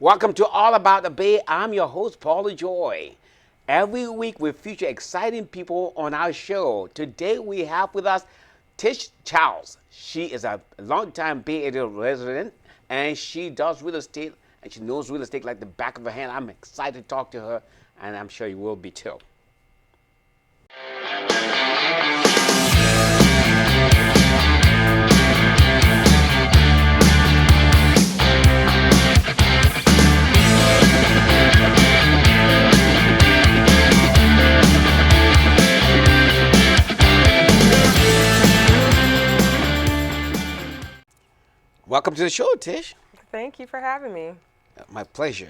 Welcome to All About the Bay. I'm your host, Paula Joy. Every week we feature exciting people on our show. Today we have with us Tish Charles. She is a longtime Bay Area resident and she does real estate and she knows real estate like the back of her hand. I'm excited to talk to her and I'm sure you will be too. Welcome to the show, Tish. Thank you for having me. My pleasure.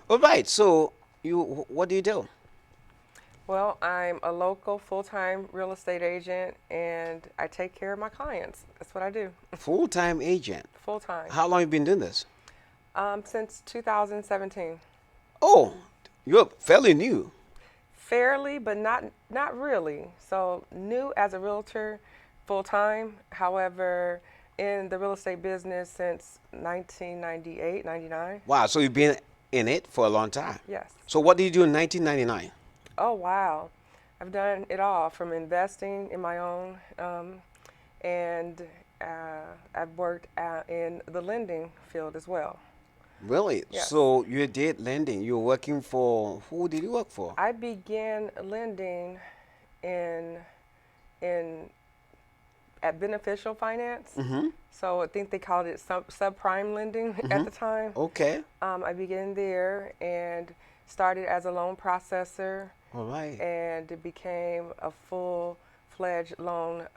All right, so what do you do? Well, I'm a local full-time real estate agent and I take care of my clients. That's what I do. Full-time agent. Full-time. How long have you been doing this? Since 2017. Oh, you're fairly new. Fairly, but not really. So new as a realtor, full-time. However, in the real estate business since 1998, 99. Wow, so you've been in it for a long time. Yes. So what did you do in 1999? Oh, wow. I've done it all from investing in my own, and I've worked in the lending field as well. Really? Yes. So you did lending. You were working for, who did you work for? I began lending in at Beneficial Finance. Mm-hmm. So I think they called it subprime lending at the time. Okay. I began there and started as a loan processor. All right. And it became a full-fledged loan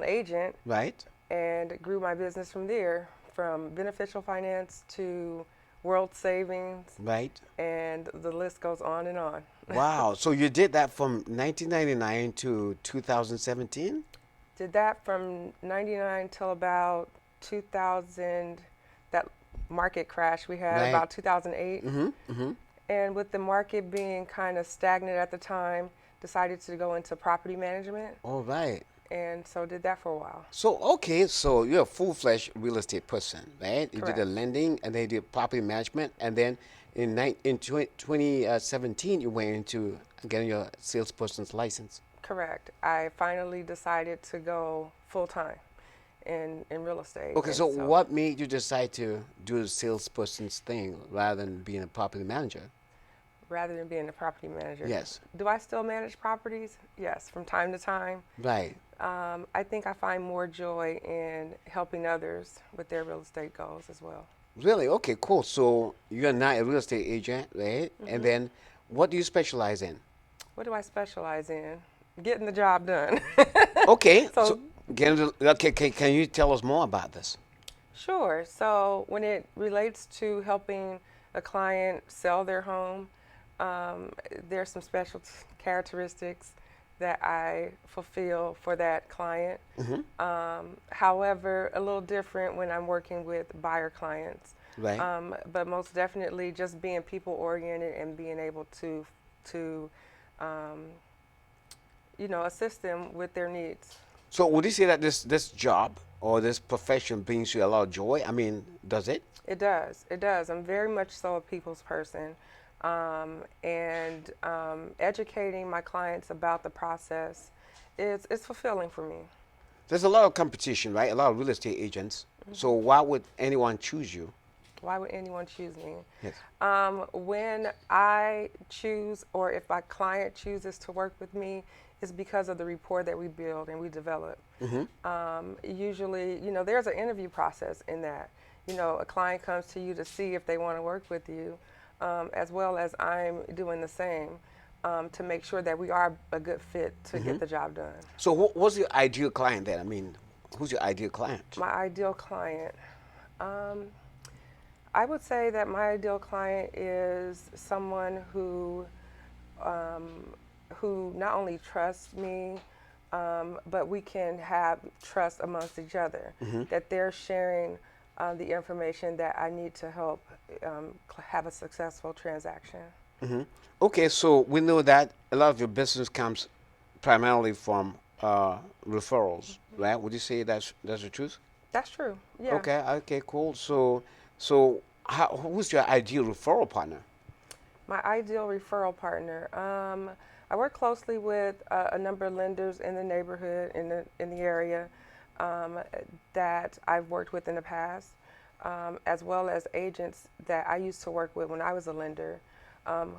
agent. Right. And grew my business from there, from Beneficial Finance to World Savings. Right. And the list goes on and on. Wow. So you did that from 1999 to 2017? Did that from 99 till about 2000, that market crash we had, Right. about 2008. Mm-hmm. Mm-hmm. And with the market being kind of stagnant at the time, decided to go into property management. All right. And so did that for a while. So, okay, so you're a full-fledged real estate person, right? You did the Correct. lending and then you did property management. And then in 2017, you went into getting your salesperson's license. Correct. I finally decided to go full-time in real estate. Okay, And so what made you decide to do the salesperson's thing rather than being a property manager? Rather than being a property manager. Yes. Do I still manage properties? Yes, from time to time. Right. I think I find more joy in helping others with their real estate goals as well. Really? Okay, cool. So you're not a real estate agent, right? And then what do you specialize in? What do I specialize in? Getting the job done. Okay, So- so okay, can you tell us more about this? Sure. So when it relates to helping a client sell their home, there's some special characteristics that I fulfill for that client. However, a little different when I'm working with buyer clients. Right. But most definitely just being people oriented and being able to assist them with their needs. So would you say that this job or this profession brings you a lot of joy? I mean, does it? It does. It does. I'm very much so a people's person. And educating my clients about the process is fulfilling for me. There's a lot of competition, right? A lot of real estate agents. So why would anyone choose you? Why would anyone choose me? Yes. When I choose, or if my client chooses to work with me, it's because of the rapport that we build and we develop. Usually, there's an interview process in that. A client comes to you to see if they want to work with you, as well as I'm doing the same to make sure that we are a good fit to get the job done. So what's your ideal client then? I mean, who's your ideal client? My ideal client. I would say that my ideal client is someone who not only trusts me, but we can have trust amongst each other, that they're sharing the information that I need to help have a successful transaction. Okay, so we know that a lot of your business comes primarily from referrals, right? Would you say that's the truth? That's true. Yeah. Okay, cool. So who's your ideal referral partner? My ideal referral partner. I work closely with a number of lenders in the neighborhood, in the area, um, that I've worked with in the past, as well as agents that I used to work with when I was a lender,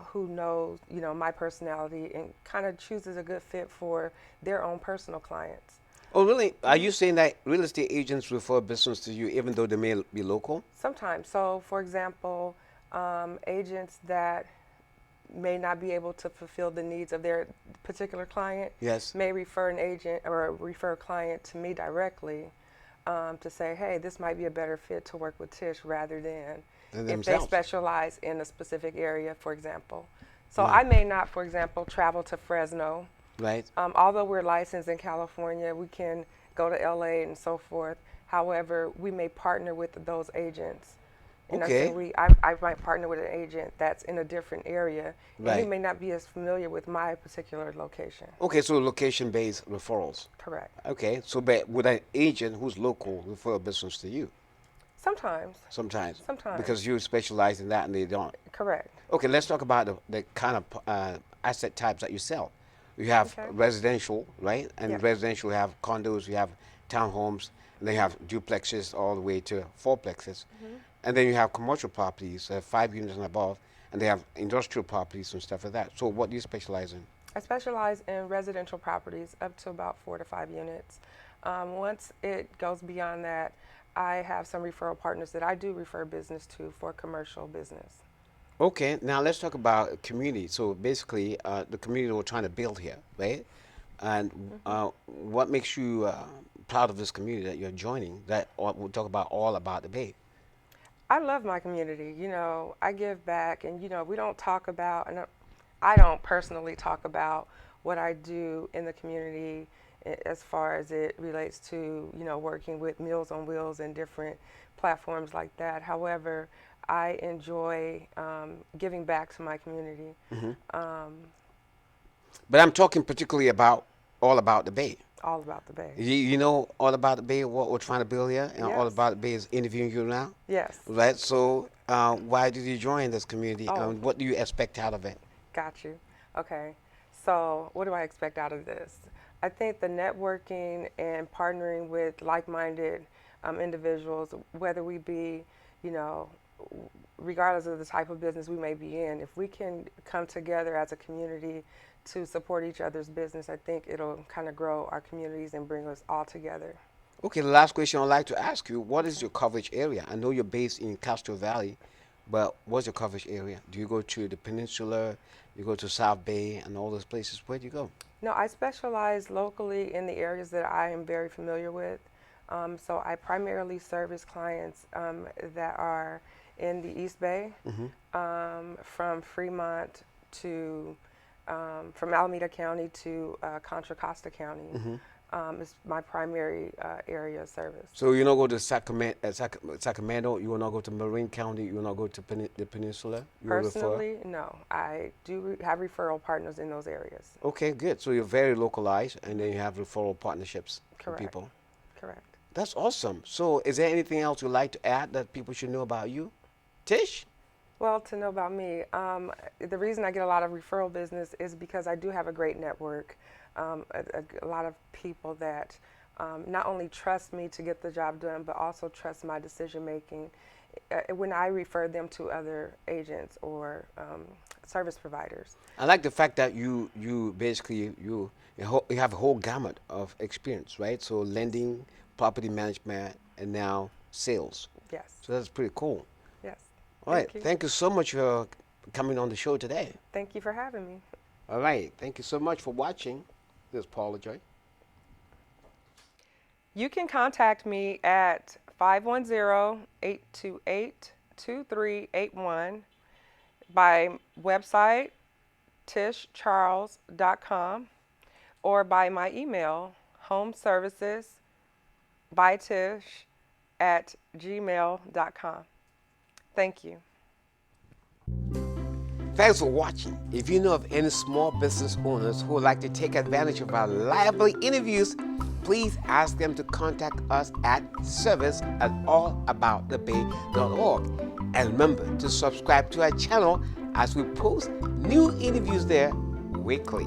who knows, my personality and kind of chooses a good fit for their own personal clients. Oh, really? Are you saying that real estate agents refer business to you even though they may be local? Sometimes. So, for example, agents that may not be able to fulfill the needs of their particular client Yes. may refer an agent or refer a client to me directly, to say, hey, this might be a better fit to work with Tish rather than Than if they themselves. specialize in a specific area, for example. So Right. I may not, for example, travel to Fresno. Right. Although we're licensed in California, we can go to LA and so forth. However, we may partner with those agents. So Okay. I might partner with an agent that's in a different area, and he Right. may not be as familiar with my particular location. Okay, so location-based referrals. Correct. Okay, so but would an agent who's local refer a business to you Sometimes. sometimes Sometimes. because you specialize in that and they don't? Correct. Okay, let's talk about the kind of asset types that you sell. You have Okay. residential, right? And Yes. residential, you have condos, you have townhomes, and then you have duplexes all the way to fourplexes. And then you have commercial properties, 5 units and above, and they have industrial properties and stuff like that. So what do you specialize in? I specialize in residential properties up to about 4 to 5 units. Once it goes beyond that, I have some referral partners that I do refer business to for commercial business. Okay, now let's talk about community. So basically, the community we're trying to build here, right? And what makes you proud of this community that you're joining? We'll talk about all about the Bay. I love my community. I give back, and we don't talk about, and I don't personally talk about what I do in the community as far as it relates to, working with Meals on Wheels and different platforms like that. However, I enjoy giving back to my community. Um, But I'm talking particularly about all about the Bay. all about the Bay. You know all about the Bay, what we're trying to build here, and all Yes. about the Bay is interviewing you now, Yes. right? So why did you join this community, Oh, and what do you expect out of it? got you. Okay. So, what do I expect out of this? I think the networking and partnering with like-minded individuals, whether we be, you know, regardless of the type of business we may be in, if we can come together as a community to support each other's business, I think it'll kind of grow our communities and bring us all together. Okay, the last question I'd like to ask you, what is Okay. your coverage area? I know you're based in Castro Valley, but what's your coverage area? Do you go to the Peninsula, you go to South Bay, and all those places? Where do you go? No, I specialize locally in the areas that I am very familiar with. So I primarily service clients that are in the East Bay, from Fremont to, from Alameda County to Contra Costa County. Is my primary area of service. So you not go to Sacramento, you will not go to Marin County, you will not go to the Peninsula, you will refer? Personally, no. I do have referral partners in those areas. Okay, good. So you're very localized, and then you have referral partnerships with Correct. people. Correct. That's awesome. So is there anything else you'd like to add that people should know about you? Tish? Well, to know about me, the reason I get a lot of referral business is because I do have a great network, a lot of people that not only trust me to get the job done, but also trust my decision making when I refer them to other agents or service providers. I like the fact that you basically you have a whole gamut of experience, right? So lending, property management, and now sales. Yes, So that's pretty cool. yes. All right. Thank you. Thank you so much for coming on the show today. Thank you for having me. All right. Thank you so much for watching. This is Paula Joy. You can contact me at 510-828-2381 by website tishcharles.com or by my email homeservicesbytish@gmail.com. Thank you. Thanks for watching. If you know of any small business owners who would like to take advantage of our lively interviews, please ask them to contact us at service@allaboutthebay.org. And remember to subscribe to our channel as we post new interviews there weekly.